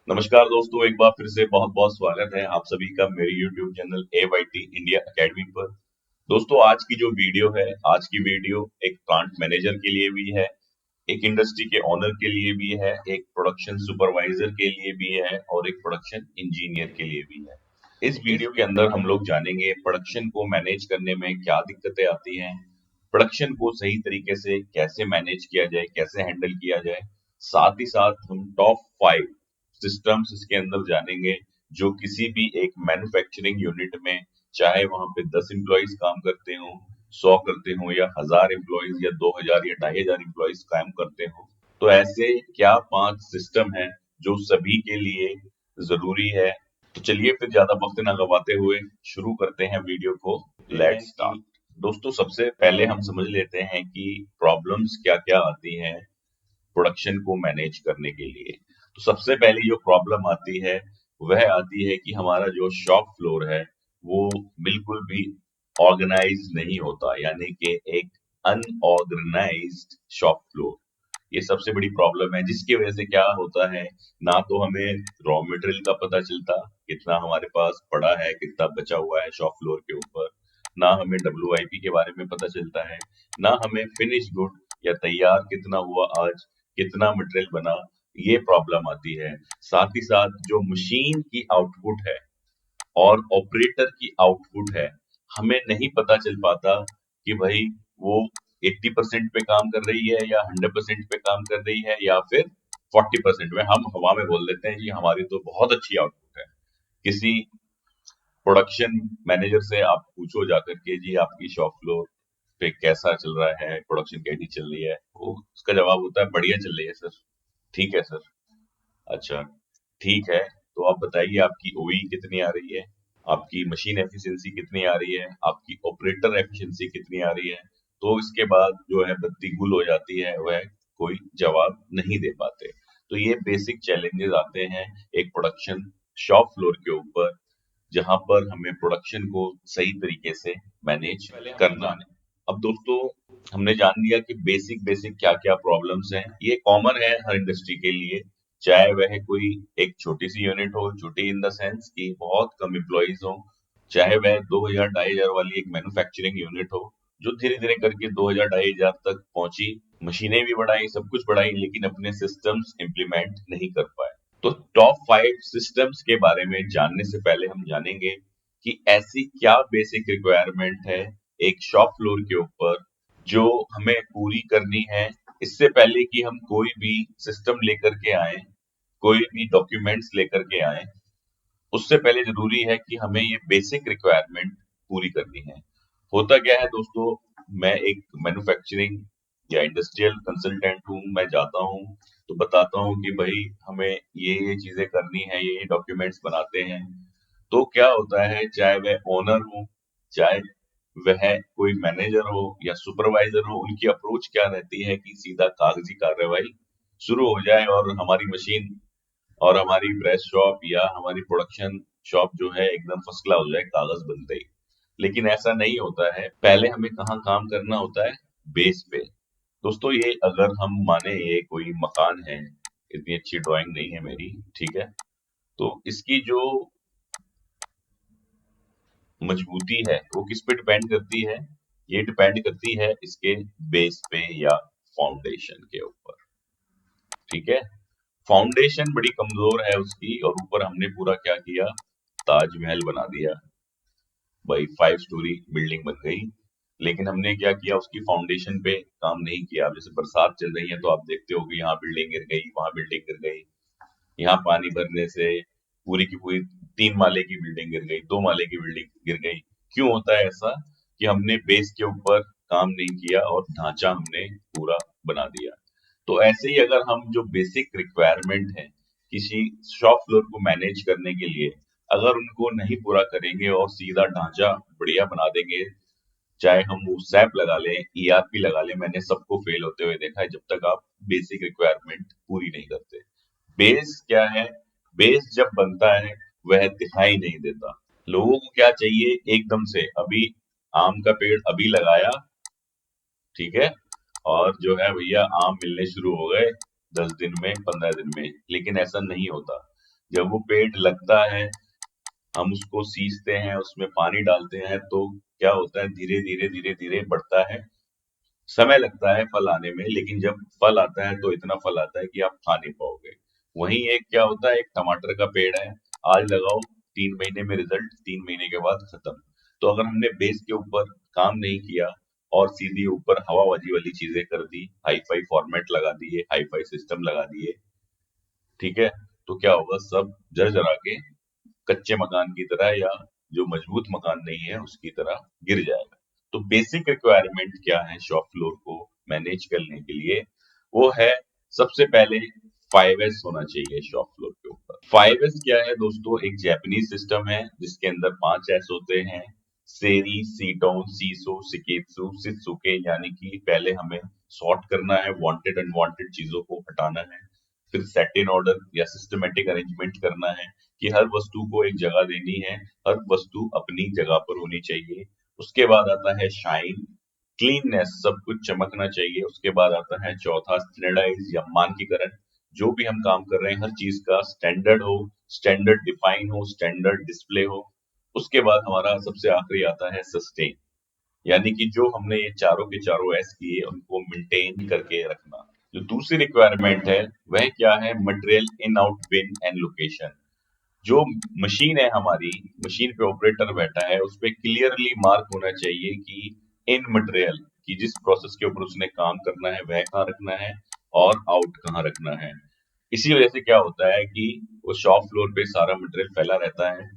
नमस्कार दोस्तों, एक बार फिर से बहुत बहुत स्वागत है आप सभी का मेरे YouTube channel AYT India academy पर। दोस्तों, आज की वीडियो एक प्लांट मैनेजर के लिए भी है, एक इंडस्ट्री के ओनर के लिए भी है, एक प्रोडक्शन सुपरवाइजर के लिए भी है और एक प्रोडक्शन इंजीनियर के लिए भी है। इस वीडियो के अंदर हम लोग जानेंगे प्रोडक्शन को मैनेज करने में क्या दिक्कतें आती हैं, प्रोडक्शन को सही तरीके से कैसे मैनेज किया जाए, कैसे हैंडल किया जाए। साथ ही साथ हम टॉप 5 सिस्टम्स इसके अंदर जानेंगे जो किसी भी एक मैन्युफैक्चरिंग यूनिट में, चाहे वहां पे 10 एम्प्लॉइज काम करते हो, 100 करते हो या 1000 एम्प्लॉइज या 2000 या 2500 एम्प्लॉइज काम करते हो, तो ऐसे क्या 5 सिस्टम है जो सभी के लिए जरूरी है। तो चलिए फिर ज्यादा वक्त ना गवाते हुए शुरू करते हैं वीडियो को। Let's start. दोस्तों, सबसे पहले हम समझ लेते हैं कि प्रॉब्लम्स क्या क्या आती हैं प्रोडक्शन को मैनेज करने के लिए। तो सबसे पहली जो प्रॉब्लम आती है वह आती है कि हमारा जो शॉप फ्लोर है वो बिल्कुल भी ऑर्गेनाइज नहीं होता, यानी कि एक अनऑर्गेनाइज्ड शॉप फ्लोर। ये सबसे बड़ी प्रॉब्लम है, जिसकी वजह से क्या होता है, ना तो हमें रॉ मटेरियल का पता चलता कितना हमारे पास पड़ा है, कितना बचा हुआ है शॉप फ्लोर के ऊपर, ना हमें WIP के बारे में पता चलता है, ना हमें फिनिश गुड या तैयार कितना हुआ आज, कितना मटेरियल बना, ये प्रॉब्लम आती है। साथ ही साथ जो मशीन की आउटपुट है और ऑपरेटर की आउटपुट है, हमें नहीं पता चल पाता कि भाई वो 80% पे काम कर रही है या 100% पे काम कर रही है या फिर 40% में। हम हवा में बोल देते हैं जी हमारी तो बहुत अच्छी आउटपुट है। किसी प्रोडक्शन मैनेजर से आप पूछो जाकर के जी आपकी शॉप फ्लोर पे कैसा चल रहा है, प्रोडक्शन कैसी चल रही है, वो उसका जवाब होता है बढ़िया चल रही है सर। ठीक है सर। अच्छा, ठीक है, तो आप बताइए आपकी OE कितनी आ रही है, आपकी मशीन एफिशिएंसी कितनी आ रही है, आपकी ऑपरेटर एफिशिएंसी कितनी आ रही है। तो इसके बाद जो है बत्ती गुल हो जाती है, वह कोई जवाब नहीं दे पाते। तो ये बेसिक चैलेंजेस आते हैं एक प्रोडक्शन शॉप फ्लोर के ऊपर, जहां पर हमें प्रोडक्शन को सही तरीके से मैनेज करना है। अब दोस्तों, हमने जान लिया कि बेसिक बेसिक क्या क्या प्रॉब्लम्स हैं। ये कॉमन है हर इंडस्ट्री के लिए, चाहे वह कोई एक छोटी सी यूनिट हो, छोटी इन द सेंस कि बहुत कम एम्प्लॉइज हो, चाहे वह 2000 2500 वाली एक मैन्युफैक्चरिंग यूनिट हो जो धीरे धीरे करके 2000 2500 तक पहुंची, मशीनें भी बढ़ाई, सब कुछ बढ़ाई, लेकिन अपने सिस्टम्स इंप्लीमेंट नहीं कर पाए। तो टॉप 5 सिस्टम्स के बारे में जानने से पहले हम जानेंगे कि ऐसी क्या बेसिक रिक्वायरमेंट है एक शॉप फ्लोर के ऊपर जो हमें पूरी करनी है। इससे पहले कि हम कोई भी सिस्टम लेकर के आए, कोई भी डॉक्यूमेंट्स लेकर के आए, उससे पहले जरूरी है कि हमें ये बेसिक रिक्वायरमेंट पूरी करनी है। होता क्या है दोस्तों, मैं एक मैन्युफैक्चरिंग या इंडस्ट्रियल कंसल्टेंट हूँ, मैं जाता हूँ तो बताता हूँ कि भाई हमें ये चीजें करनी है, ये डॉक्यूमेंट्स बनाते हैं। तो क्या होता है, चाहे वह ओनर हो, चाहे वह कोई मैनेजर हो या सुपरवाइजर हो, उनकी अप्रोच क्या रहती है कि सीधा कागजी कार्रवाई शुरू हो जाए और हमारी मशीन और हमारी प्रेस शॉप या हमारी प्रोडक्शन शॉप जो है एकदम फर्स्ट क्लास हो जाए कागज बनते ही। लेकिन ऐसा नहीं होता है, पहले हमें कहाँ काम करना होता है, बेस पे। दोस्तों, ये अगर हम माने ये कोई मकान है, इतनी अच्छी ड्राइंग नहीं है मेरी, ठीक है, तो इसकी जो मजबूती है वो किस पे डिपेंड करती है, ये डिपेंड करती है इसके बेस पे या फाउंडेशन के ऊपर। ठीक है, फाउंडेशन बड़ी कमजोर है उसकी और ऊपर हमने पूरा क्या किया, ताजमहल बना दिया, भाई 5 स्टोरी बिल्डिंग बन गई। लेकिन हमने क्या किया, उसकी फाउंडेशन पे काम नहीं किया। अब जैसे बरसात चल रही है तो आप देखते हो कि यहाँ बिल्डिंग गिर गई, वहां बिल्डिंग गिर गई, यहाँ पानी भरने से पूरी की पूरी 3 माले की बिल्डिंग गिर गई, 2 माले की बिल्डिंग गिर गई। क्यों होता है ऐसा, कि हमने बेस के ऊपर काम नहीं किया और ढांचा हमने पूरा बना दिया। तो ऐसे ही अगर हम जो बेसिक रिक्वायरमेंट है किसी शॉप फ्लोर को मैनेज करने के लिए, अगर उनको नहीं पूरा करेंगे और सीधा ढांचा बढ़िया बना देंगे, चाहे हम वो सैप लगा लें, ERP लगा लें, मैंने सबको फेल होते हुए देखा है जब तक आप बेसिक रिक्वायरमेंट पूरी नहीं करते। बेस क्या है, बेस जब बनता है वह दिखाई नहीं देता। लोगों को क्या चाहिए, एकदम से अभी आम का पेड़ अभी लगाया, ठीक है, और जो है भैया आम मिलने शुरू हो गए 10 दिन में, 15 दिन में। लेकिन ऐसा नहीं होता। जब वो पेड़ लगता है, हम उसको सींचते हैं, उसमें पानी डालते हैं, तो क्या होता है, धीरे धीरे धीरे धीरे बढ़ता है। समय लगता है फल आने में, लेकिन जब फल आता है तो इतना फल आता है कि आप खा नहीं पाओगे। वहीं एक क्या होता है, एक टमाटर का पेड़ है, आज लगाओ 3 महीने में रिजल्ट, 3 महीने के बाद खत्म। तो अगर हमने बेस के ऊपर काम नहीं किया और सीधी ऊपर हवाबाजी वाली चीजें कर दी, हाई फाई फॉर्मेट लगा दिए, हाई फाई सिस्टम लगा दिए, ठीक है, तो क्या होगा, सब जर के कच्चे मकान की तरह, या जो मजबूत मकान नहीं है उसकी तरह गिर जाएगा। तो बेसिक रिक्वायरमेंट क्या है शॉप फ्लोर को मैनेज करने के लिए, वो है सबसे पहले 5S होना चाहिए शॉप फ्लोर के ऊपर। 5S क्या है दोस्तों, एक जापानीज सिस्टम है जिसके अंदर 5S होते हैं, सेरी, सीटोन, सीसो, सिकेत्सु, सित्सुके, यानी कि पहले हमें सॉर्ट करना है, वांटेड अनवांटेड चीजों को हटाना है, फिर सेट इन ऑर्डर या सिस्टमेटिक अरेंजमेंट करना है कि हर वस्तु को एक जगह देनी है, हर वस्तु अपनी जगह पर होनी चाहिए। उसके बाद आता है शाइन, क्लीननेस, सब कुछ चमकना चाहिए। उसके बाद आता है चौथा स्टैंडर्डाइज या मानकीकरण, जो भी हम काम कर रहे हैं हर चीज का स्टैंडर्ड हो, स्टैंडर्ड डिफाइन हो, स्टैंडर्ड डिस्प्ले हो। उसके बाद हमारा सबसे आखिरी आता है सस्टेन, यानी कि जो हमने ये चारों के चारों एस किए उनको मेंटेन करके रखना। जो दूसरी रिक्वायरमेंट है वह क्या है, material in out bin and location. जो मशीन है हमारी, मशीन पे ऑपरेटर बैठा है, उस पे क्लियरली मार्क होना चाहिए कि इन मटेरियल, कि जिस प्रोसेस के ऊपर उसने काम करना है वह कहाँ रखना है और आउट कहाँ रखना है। इसी वजह से क्या होता है कि वो शॉप फ्लोर पे सारा मटेरियल फैला रहता है,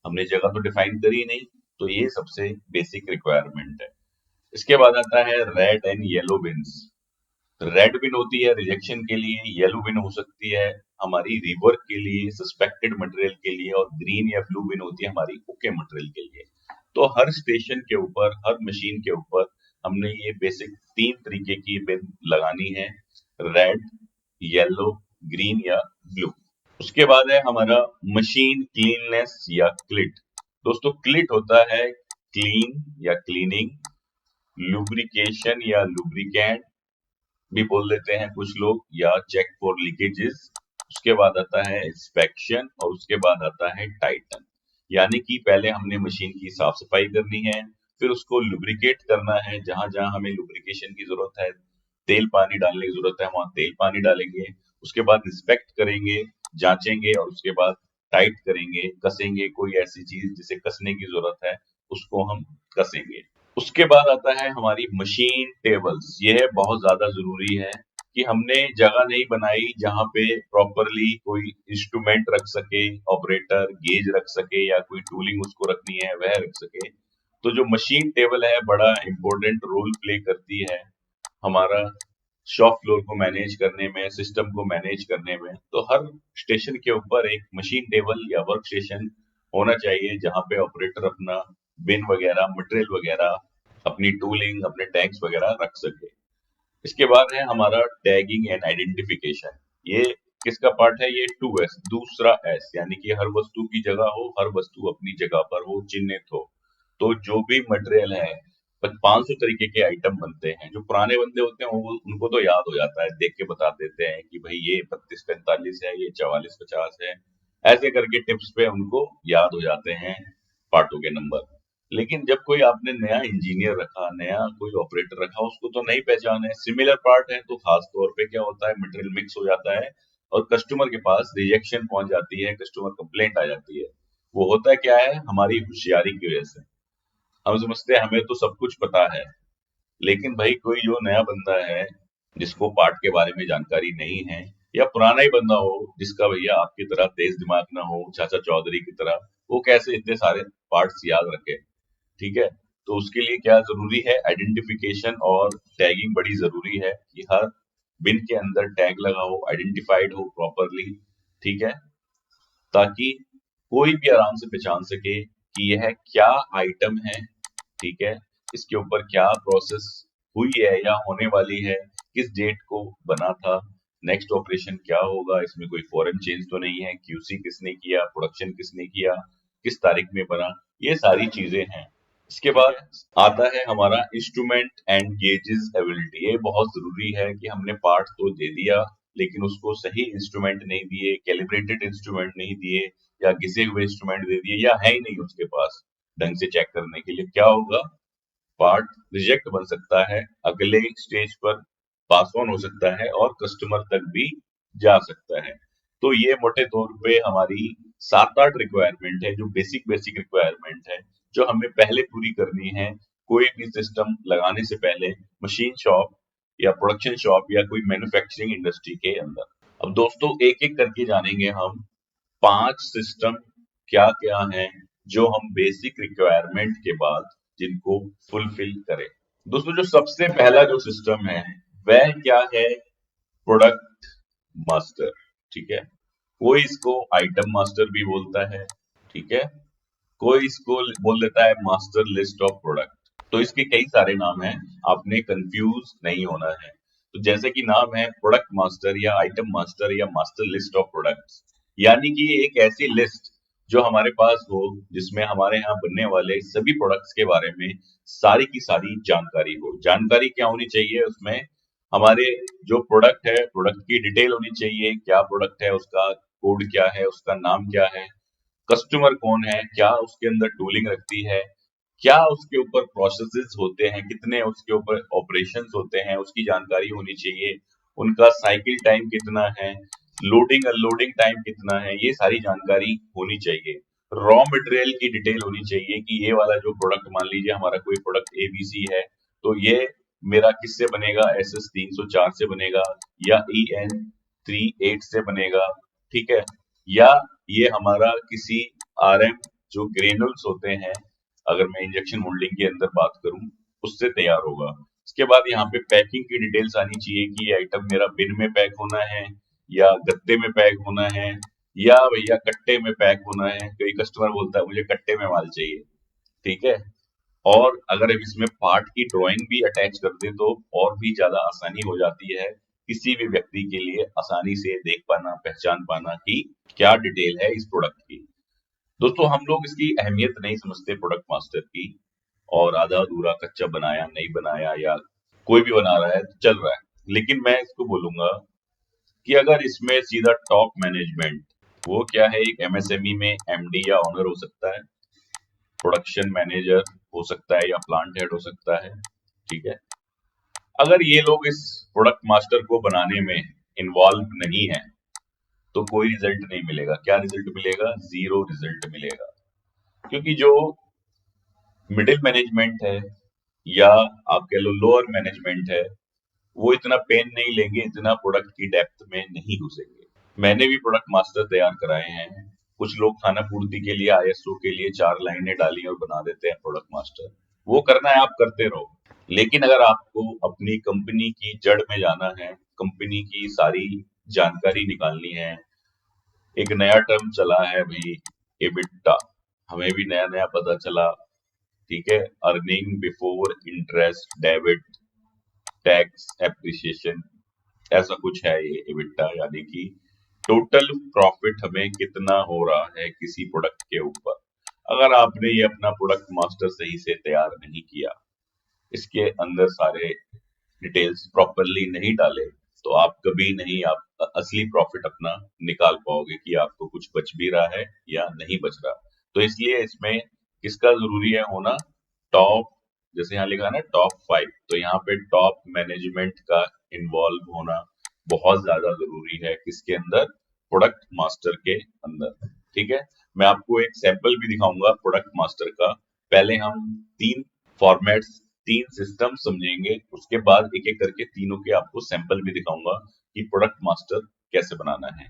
हमने जगह तो डिफाइन करी नहीं। तो ये सबसे बेसिक रिक्वायरमेंट है। इसके बाद आता है red and yellow bins. Red bin होती है रिजेक्शन के लिए, येलो बिन हो सकती है हमारी रिवर्क के लिए, सस्पेक्टेड मटेरियल के लिए, और ग्रीन या ब्लू बिन होती है हमारी ओके मटेरियल के लिए। तो हर स्टेशन के ऊपर, हर मशीन के ऊपर हमने ये बेसिक 3 तरीके की बिन लगानी है, रेड, येलो, ग्रीन या ब्लू। उसके बाद है हमारा मशीन क्लीननेस या क्लिट। दोस्तों क्लिट होता है क्लीन या क्लीनिंग, लुब्रिकेशन या लुब्रिकेंट भी बोल देते हैं कुछ लोग, या चेक फॉर लीकेजेस। उसके बाद आता है इंस्पेक्शन, और उसके बाद आता है टाइटन, यानी कि पहले हमने मशीन की साफ सफाई करनी है, फिर उसको लुब्रिकेट करना है, जहां जहां हमें लुब्रिकेशन की जरूरत है, तेल पानी डालने की जरूरत है, वहां तेल पानी डालेंगे। उसके बाद इंस्पेक्ट करेंगे, जांचेंगे, और उसके बाद टाइट करेंगे, कसेंगे, कोई ऐसी चीज जिसे कसने की जरूरत है उसको हम कसेंगे। उसके बाद आता है हमारी मशीन टेबल्स। यह बहुत ज्यादा जरूरी है कि हमने जगह नहीं बनाई जहां पे प्रॉपरली कोई इंस्ट्रूमेंट रख सके, ऑपरेटर गेज रख सके, या कोई टूलिंग उसको रखनी है वह रख सके। तो जो मशीन टेबल है बड़ा इंपॉर्टेंट रोल प्ले करती है हमारा शॉप फ्लोर को मैनेज करने में, सिस्टम को मैनेज करने में। तो हर स्टेशन के ऊपर एक मशीन टेबल या वर्क स्टेशन होना चाहिए जहां पे ऑपरेटर अपना बिन वगैरह, मटेरियल वगैरह, अपनी टूलिंग, अपने टैंक्स वगैरह रख सके। इसके बाद है हमारा टैगिंग एंड आइडेंटिफिकेशन। ये किसका पार्ट है, ये 2S, दूसरा S, यानी कि हर वस्तु की जगह हो, हर वस्तु अपनी जगह पर हो, चिन्हित हो। तो जो भी मटेरियल है, 500 तरीके के आइटम बनते हैं। जो पुराने बंदे होते हैं वो, उनको तो याद हो जाता है, देख के बता देते हैं कि भाई ये 3245 है, ये 4450 है, ऐसे करके टिप्स पे उनको याद हो जाते हैं पार्टों के नंबर। लेकिन जब कोई आपने नया इंजीनियर रखा, नया कोई ऑपरेटर रखा, उसको तो नहीं पहचान है, सिमिलर पार्ट है, तो खास तौर पे क्या होता है, मटेरियल मिक्स हो जाता है और कस्टमर के पास रिजेक्शन पहुंच जाती है, कस्टमर कंप्लेंट आ जाती है। वो होता है क्या है, हमारी होशियारी की वजह से। हम समझते हैं हमें तो सब कुछ पता है, लेकिन भाई कोई जो नया बंदा है जिसको पार्ट के बारे में जानकारी नहीं है, या पुराना ही बंदा हो जिसका भैया आपकी तरह तेज दिमाग ना हो, चाचा चौधरी की तरह, वो कैसे इतने सारे पार्ट्स याद रखे, ठीक है। तो उसके लिए क्या जरूरी है, आइडेंटिफिकेशन और टैगिंग बड़ी जरूरी है कि हर बिन के अंदर टैग लगा हो, आइडेंटिफाइड हो प्रॉपरली, ठीक है, ताकि कोई भी आराम से पहचान सके कि यह क्या आइटम है, ठीक है, इसके ऊपर क्या प्रोसेस हुई है या होने वाली है, किस डेट को बना था, नेक्स्ट ऑपरेशन क्या होगा, इसमें कोई फॉरेन चेंज तो नहीं है, क्यूसी किसने किया, प्रोडक्शन किसने किया, किस तारीख में बना, ये सारी चीजें हैं। इसके बाद आता है हमारा इंस्ट्रूमेंट एंड गेजेस एबिलिटी। ये बहुत जरूरी है कि हमने पार्ट तो दे दिया, लेकिन उसको सही इंस्ट्रूमेंट नहीं दिए, कैलिब्रेटेड इंस्ट्रूमेंट नहीं दिए, या घिसे हुए इंस्ट्रूमेंट दे दिए, या है ही नहीं उसके पास ढंग से चेक करने के लिए, क्या होगा? पार्ट रिजेक्ट बन सकता है, अगले स्टेज पर पास ऑन हो सकता है और कस्टमर तक भी जा सकता है। तो ये मोटे तौर पे हमारी 7-8 रिक्वायरमेंट है, जो बेसिक बेसिक रिक्वायरमेंट है, जो हमें पहले पूरी करनी है कोई भी सिस्टम लगाने से पहले मशीन शॉप या प्रोडक्शन शॉप या कोई मैन्युफैक्चरिंग इंडस्ट्री के अंदर। अब दोस्तों एक एक करके जानेंगे हम 5 सिस्टम क्या क्या हैं जो हम बेसिक रिक्वायरमेंट के बाद जिनको फुलफिल करें। दोस्तों जो सबसे पहला जो सिस्टम है वह क्या है? Product master. ठीक है, कोई इसको आइटम मास्टर भी बोलता है, ठीक है, कोई इसको बोल देता है मास्टर लिस्ट ऑफ प्रोडक्ट। तो इसके कई सारे नाम हैं, आपने कंफ्यूज नहीं होना है। तो जैसे कि नाम है प्रोडक्ट मास्टर या आइटम मास्टर या मास्टर लिस्ट ऑफ प्रोडक्ट्स, यानी कि एक ऐसी लिस्ट जो हमारे पास हो जिसमें हमारे यहाँ बनने वाले सभी प्रोडक्ट्स के बारे में सारी की सारी जानकारी हो। जानकारी क्या होनी चाहिए उसमें? हमारे जो प्रोडक्ट है, प्रोडक्ट की डिटेल होनी चाहिए, क्या प्रोडक्ट है, उसका कोड क्या है, उसका नाम क्या है, कस्टमर कौन है, क्या उसके अंदर टूलिंग रखती है, क्या उसके ऊपर प्रोसेसेस होते हैं, कितने उसके ऊपर ऑपरेशंस होते हैं, उसकी जानकारी होनी चाहिए, उनका साइकिल टाइम कितना है, लोडिंग अनलोडिंग टाइम कितना है, ये सारी जानकारी होनी चाहिए। रॉ मटेरियल की डिटेल होनी चाहिए कि ये वाला जो प्रोडक्ट, मान लीजिए हमारा कोई प्रोडक्ट एबीसी है, तो ये मेरा किससे बनेगा? SS 304 से बनेगा, या EN38 से बनेगा, ठीक है, या ये हमारा किसी RM जो ग्रेनुल्स होते हैं, अगर मैं इंजेक्शन मोल्डिंग के अंदर बात करूं, उससे तैयार होगा। इसके बाद यहाँ पे पैकिंग की डिटेल्स आनी चाहिए कि ये आइटम मेरा बिन में पैक होना है, या गत्ते में पैक होना है, या भैया कट्टे में पैक होना है। कोई कस्टमर बोलता है मुझे कट्टे में माल चाहिए, ठीक है। और अगर हम इसमें पार्ट की ड्राइंग भी अटैच कर दें तो और भी ज्यादा आसानी हो जाती है किसी भी व्यक्ति के लिए आसानी से देख पाना, पहचान पाना कि क्या डिटेल है इस प्रोडक्ट की। दोस्तों हम लोग इसकी अहमियत नहीं समझते प्रोडक्ट मास्टर की, और आधा अधूरा कच्चा बनाया, नहीं बनाया, या कोई भी बना रहा है तो चल रहा है। लेकिन मैं इसको बोलूंगा कि अगर इसमें सीधा टॉप मैनेजमेंट, वो क्या है, एक MSME में MD या ऑनर हो सकता है, प्रोडक्शन मैनेजर हो सकता है, या प्लांट हेड हो सकता है, ठीक है, अगर ये लोग इस प्रोडक्ट मास्टर को बनाने में इन्वॉल्व नहीं है तो कोई रिजल्ट नहीं मिलेगा। क्या रिजल्ट मिलेगा? जीरो रिजल्ट मिलेगा। क्योंकि जो मिडिल मैनेजमेंट है, या आप कह लो लोअर मैनेजमेंट है, वो इतना पेन नहीं लेंगे, इतना प्रोडक्ट की डेप्थ में नहीं घुसेंगे। मैंने भी प्रोडक्ट मास्टर तैयार कराए हैं। कुछ लोग खाना पूर्ति के लिए, ISO के लिए 4 लाइनें डाली और बना देते हैं प्रोडक्ट मास्टर। वो करना है, आप करते रहो। लेकिन अगर आपको अपनी कंपनी की जड़ में जाना है, कंपनी की सारी जानकारी निकालनी है, एक नया टर्म चला है भाई, एबिटा, हमें भी नया नया पता चला, ठीक है, earning before interest debit tax appreciation, ऐसा कुछ है ये एबिटा, यानी कि टोटल प्रॉफिट हमें कितना हो रहा है किसी प्रोडक्ट के ऊपर। अगर आपने ये अपना प्रोडक्ट मास्टर सही से तैयार नहीं किया, इसके अंदर सारे डिटेल्स प्रॉपरली नहीं डाले, तो आप कभी नहीं आप असली प्रॉफिट अपना निकाल पाओगे कि आपको कुछ बच भी रहा है या नहीं बच रहा। तो इसलिए इसमें किसका जरूरी है होना? टॉप, जैसे यहाँ लिखा है ना टॉप 5, तो यहाँ पे टॉप मैनेजमेंट का इन्वॉल्व होना बहुत ज्यादा जरूरी है। किसके अंदर? प्रोडक्ट मास्टर के अंदर, ठीक है। मैं आपको एक सैंपल भी दिखाऊंगा प्रोडक्ट मास्टर का। पहले हम 3 फॉर्मेट्स, 3 सिस्टम समझेंगे, उसके बाद एक एक करके तीनों के आपको सैंपल भी दिखाऊंगा कि प्रोडक्ट मास्टर कैसे बनाना है।